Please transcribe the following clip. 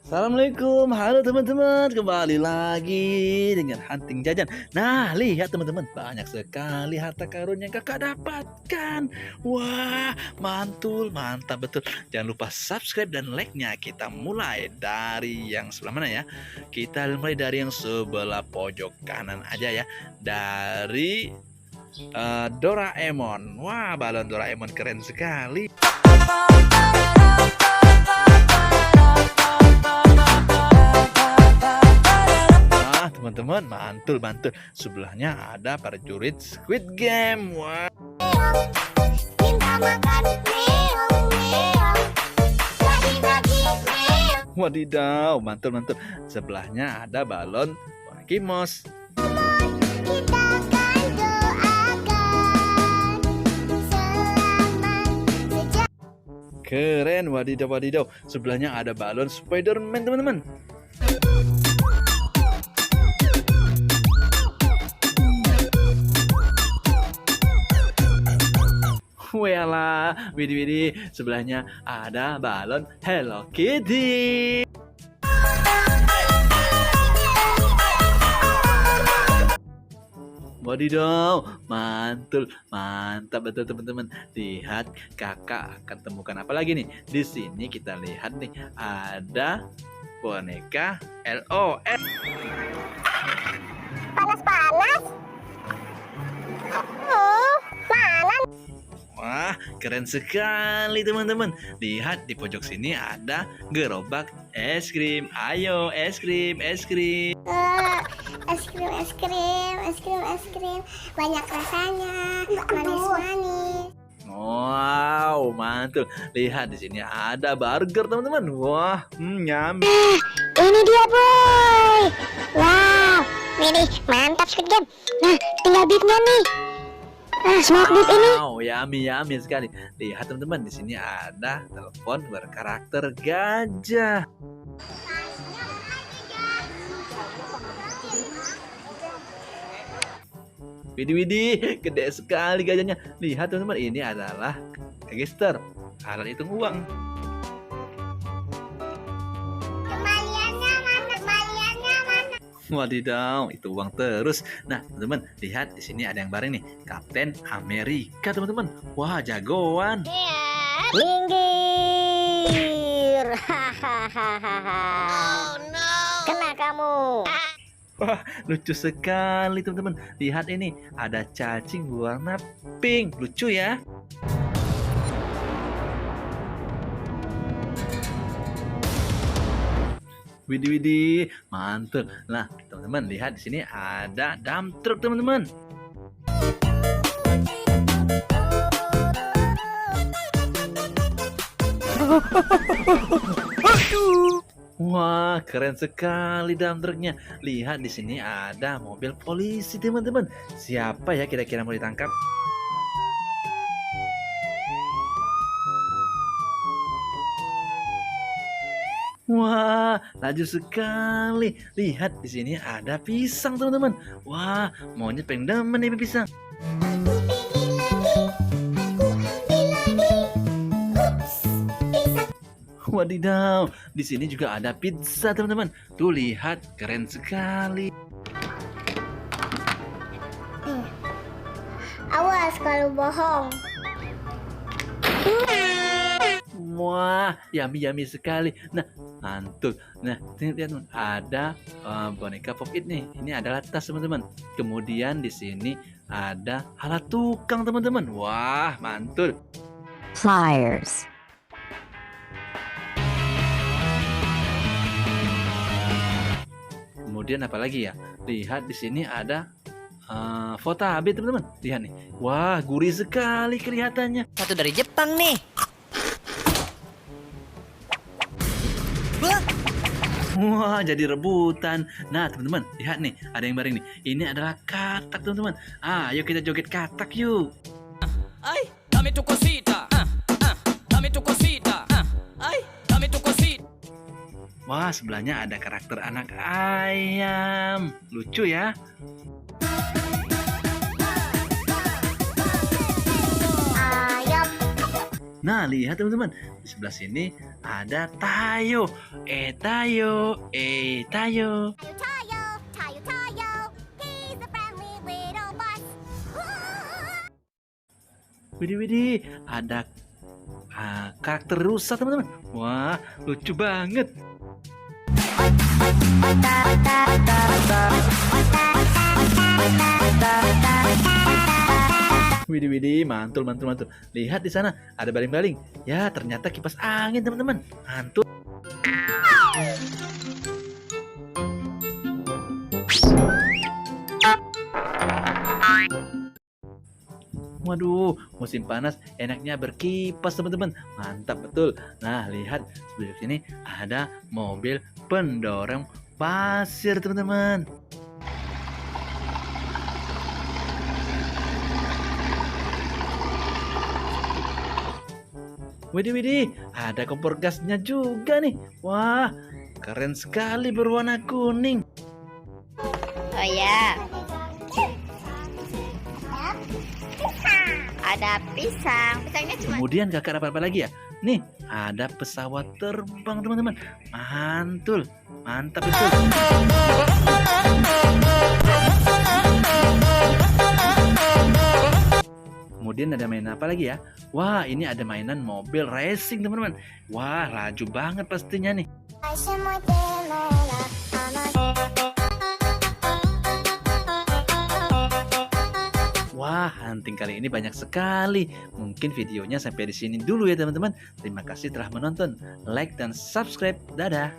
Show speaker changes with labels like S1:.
S1: Assalamualaikum, halo teman-teman, kembali lagi dengan Hunting Jajan. Nah, lihat teman-teman, banyak sekali harta karun yang kakak dapatkan. Wah, mantul, mantap betul. Jangan lupa subscribe dan like-nya. Kita mulai dari yang sebelah mana ya? Kita mulai dari yang sebelah pojok kanan aja ya. Dari Doraemon. Wah, balon Doraemon keren sekali. Teman-teman, mantul. Sebelahnya ada prajurit Squid Game. Wah. Wadidaw, mantul. Sebelahnya ada balon Mickey Mouse. Keren, wadidaw. Sebelahnya ada balon Spider-Man, teman-teman. Walah, widih. Sebelahnya ada balon Hello Kitty. Wadidaw, mantap betul teman-teman. Lihat, kakak akan temukan apa lagi nih? Di sini kita lihat nih, ada boneka LOL.
S2: Panas. Panas.
S1: Wah, keren sekali teman-teman. Lihat di pojok sini ada gerobak es krim. Ayo, es krim.
S2: Es krim. Banyak rasanya, manis-manis.
S1: Wow, mantul. Lihat di sini ada burger teman-teman. Wah, nyam.
S2: Ini dia boy. Wow, ini mantap Squid Game. Nah, tinggal beefnya nih. Nah, smoke beef ini.
S1: Wow, yummy sekali. Lihat teman-teman, di sini ada telepon berkarakter gajah. Widih, gede sekali gajahnya. Lihat teman-teman, ini adalah register, alat hitung uang.
S2: Kembaliannya mana?
S1: Wadidaw, itu uang terus. Nah, teman-teman, lihat di sini ada yang baru nih, Kapten Amerika, teman-teman. Wah, jagoan.
S2: Minggir. Oh no. Kena kamu.
S1: Wah, lucu sekali teman-teman. Lihat ini, ada cacing warna pink. Lucu ya. Widih, mantul. Nah, teman-teman, lihat di sini ada dump truck, teman-teman. Wah, keren sekali dump trucknya. Lihat di sini ada mobil polisi, teman-teman. Siapa ya kira-kira mau ditangkap? Wah, laju sekali. Lihat di sini ada pisang, teman-teman. Wah, monyet pengen demen nih pisang. Wadidaw, di sini juga ada pizza, teman-teman. Tuh lihat, keren sekali.
S2: Awas kalau bohong.
S1: Wah, yummy sekali. Nah, mantul. Nah, lihat ada boneka Pop It nih. Ini adalah tas, teman-teman. Kemudian di sini ada alat tukang, teman-teman. Wah, mantul.
S3: Flyers.
S1: Kemudian apa lagi ya? Lihat di sini ada foto AB, teman-teman. Lihat nih. Wah, gurih sekali kelihatannya.
S3: Satu dari Jepang nih.
S1: Wah, jadi rebutan. Nah, teman-teman, lihat nih, ada yang baru nih. Ini adalah katak, teman-teman. Ayo kita joget katak yuk.
S4: Ay, dame tu cosita. Dame tu cosita. Ay, dame tu cosita.
S1: Wah, sebelahnya ada karakter anak ayam. Lucu ya. Nah, lihat teman-teman, di sebelah sini ada Tayo. Tayo, Tayo.
S2: Tayo, Tayo, Tayo, he's a friendly little bus.
S1: Widih, ada karakter rusa teman-teman. Wah, lucu banget. Widih, mantul. Lihat di sana, ada baling-baling. Ya, ternyata kipas angin teman-teman. Mantul. Waduh, musim panas enaknya berkipas teman-teman. Mantap betul. Nah, lihat sebelah sini ada mobil pendorong pasir teman-teman. Widih, ada kompor gasnya juga nih. Wah, keren sekali berwarna kuning.
S5: Oh ya. Ada pisang. Pisangnya cuma
S1: Kemudian kakak dapat apa lagi ya? Nih, ada pesawat terbang teman-teman. Mantul, mantap betul. Kemudian ada mainan apa lagi ya? Wah, ini ada mainan mobil racing teman-teman. Wah, laju banget pastinya nih. Wah, hunting kali ini banyak sekali. Mungkin videonya sampai di sini dulu ya teman-teman. Terima kasih telah menonton. Like dan subscribe. Dadah.